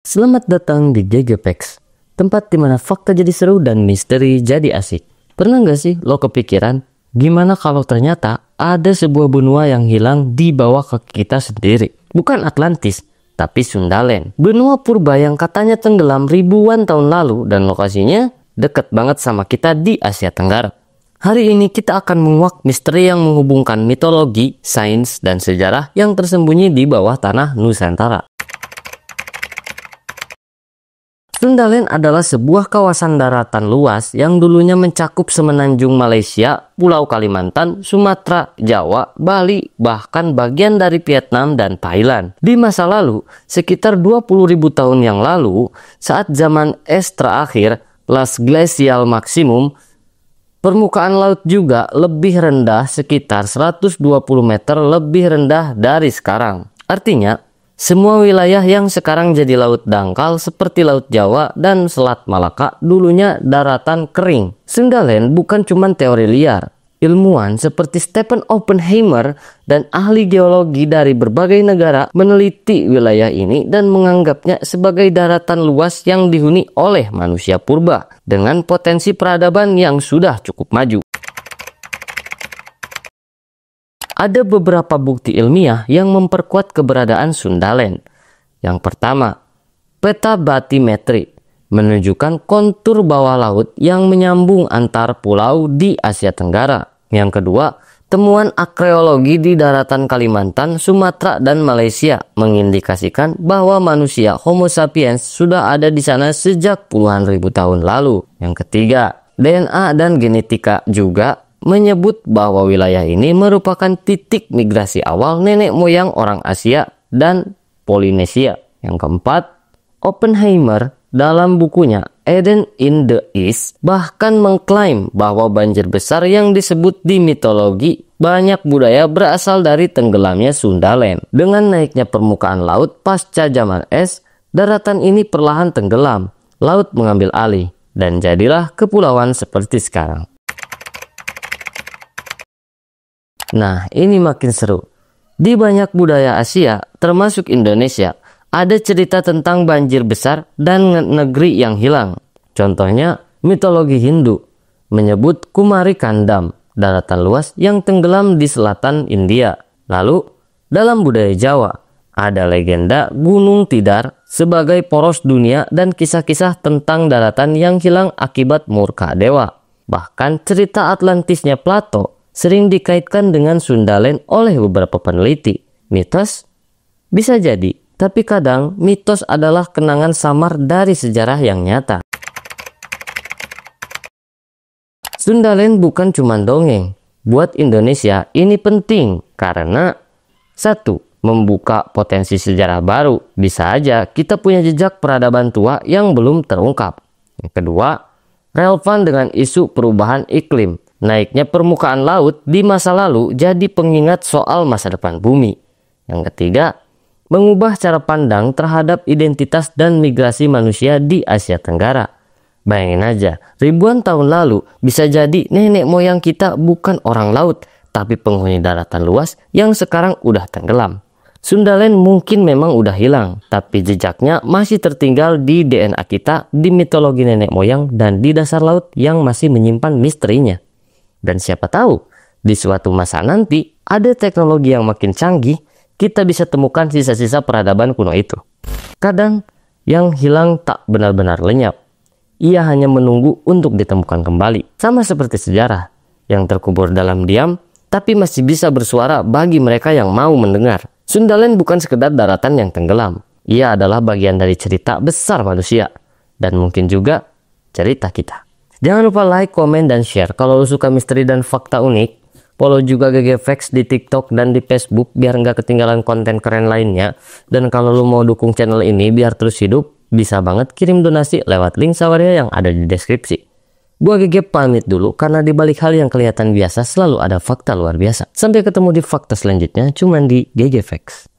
Selamat datang di GGPEX, tempat dimana fakta jadi seru dan misteri jadi asik. Pernah nggak sih lo kepikiran, gimana kalau ternyata ada sebuah benua yang hilang di bawah kaki kita sendiri? Bukan Atlantis, tapi Sundaland. Benua purba yang katanya tenggelam ribuan tahun lalu dan lokasinya deket banget sama kita di Asia Tenggara. Hari ini kita akan menguak misteri yang menghubungkan mitologi, sains, dan sejarah yang tersembunyi di bawah tanah Nusantara. Sundaland adalah sebuah kawasan daratan luas yang dulunya mencakup semenanjung Malaysia, Pulau Kalimantan, Sumatera, Jawa, Bali, bahkan bagian dari Vietnam dan Thailand. Di masa lalu, sekitar 20.000 tahun yang lalu, saat zaman es terakhir, Last Glacial Maximum, permukaan laut juga lebih rendah sekitar 120 meter lebih rendah dari sekarang. Artinya, semua wilayah yang sekarang jadi laut dangkal seperti Laut Jawa dan Selat Malaka dulunya daratan kering. Sundaland bukan cuma teori liar. Ilmuwan seperti Stephen Oppenheimer dan ahli geologi dari berbagai negara meneliti wilayah ini dan menganggapnya sebagai daratan luas yang dihuni oleh manusia purba dengan potensi peradaban yang sudah cukup maju. Ada beberapa bukti ilmiah yang memperkuat keberadaan Sundaland. Yang pertama, peta batimetri menunjukkan kontur bawah laut yang menyambung antar pulau di Asia Tenggara. Yang kedua, temuan arkeologi di daratan Kalimantan, Sumatera, dan Malaysia mengindikasikan bahwa manusia Homo sapiens sudah ada di sana sejak puluhan ribu tahun lalu. Yang ketiga, DNA dan genetika juga menyebut bahwa wilayah ini merupakan titik migrasi awal nenek moyang orang Asia dan Polinesia. Yang keempat, Oppenheimer dalam bukunya Eden in the East bahkan mengklaim bahwa banjir besar yang disebut di mitologi banyak budaya berasal dari tenggelamnya Sundaland. Dengan naiknya permukaan laut pasca zaman es, daratan ini perlahan tenggelam, laut mengambil alih, dan jadilah kepulauan seperti sekarang. Nah, ini makin seru. Di banyak budaya Asia, termasuk Indonesia, ada cerita tentang banjir besar dan negeri yang hilang. Contohnya, mitologi Hindu menyebut Kumari Kandam, daratan luas yang tenggelam di selatan India. Lalu, dalam budaya Jawa, ada legenda Gunung Tidar sebagai poros dunia dan kisah-kisah tentang daratan yang hilang akibat murka dewa. Bahkan cerita Atlantisnya Plato sering dikaitkan dengan Sundaland oleh beberapa peneliti. Mitos? Bisa jadi, tapi kadang mitos adalah kenangan samar dari sejarah yang nyata. Sundaland bukan cuma dongeng. Buat Indonesia ini penting karena 1. Membuka potensi sejarah baru. Bisa aja kita punya jejak peradaban tua yang belum terungkap. Yang kedua, relevan dengan isu perubahan iklim. Naiknya permukaan laut di masa lalu jadi pengingat soal masa depan bumi. Yang ketiga, mengubah cara pandang terhadap identitas dan migrasi manusia di Asia Tenggara. Bayangin aja, ribuan tahun lalu bisa jadi nenek moyang kita bukan orang laut, tapi penghuni daratan luas yang sekarang udah tenggelam. Sundaland mungkin memang udah hilang, tapi jejaknya masih tertinggal di DNA kita, di mitologi nenek moyang, dan di dasar laut yang masih menyimpan misterinya. Dan siapa tahu, di suatu masa nanti ada teknologi yang makin canggih, kita bisa temukan sisa-sisa peradaban kuno itu. Kadang, yang hilang tak benar-benar lenyap. Ia hanya menunggu untuk ditemukan kembali. Sama seperti sejarah, yang terkubur dalam diam, tapi masih bisa bersuara bagi mereka yang mau mendengar. Sundaland bukan sekedar daratan yang tenggelam. Ia adalah bagian dari cerita besar manusia. Dan mungkin juga cerita kita. Jangan lupa like, komen, dan share kalau lo suka misteri dan fakta unik. Follow juga GGFX di TikTok dan di Facebook biar nggak ketinggalan konten keren lainnya. Dan kalau lo mau dukung channel ini biar terus hidup, bisa banget kirim donasi lewat link Saweria yang ada di deskripsi. Gua GG pamit dulu karena di balik hal yang kelihatan biasa selalu ada fakta luar biasa. Sampai ketemu di fakta selanjutnya cuman di GGFX.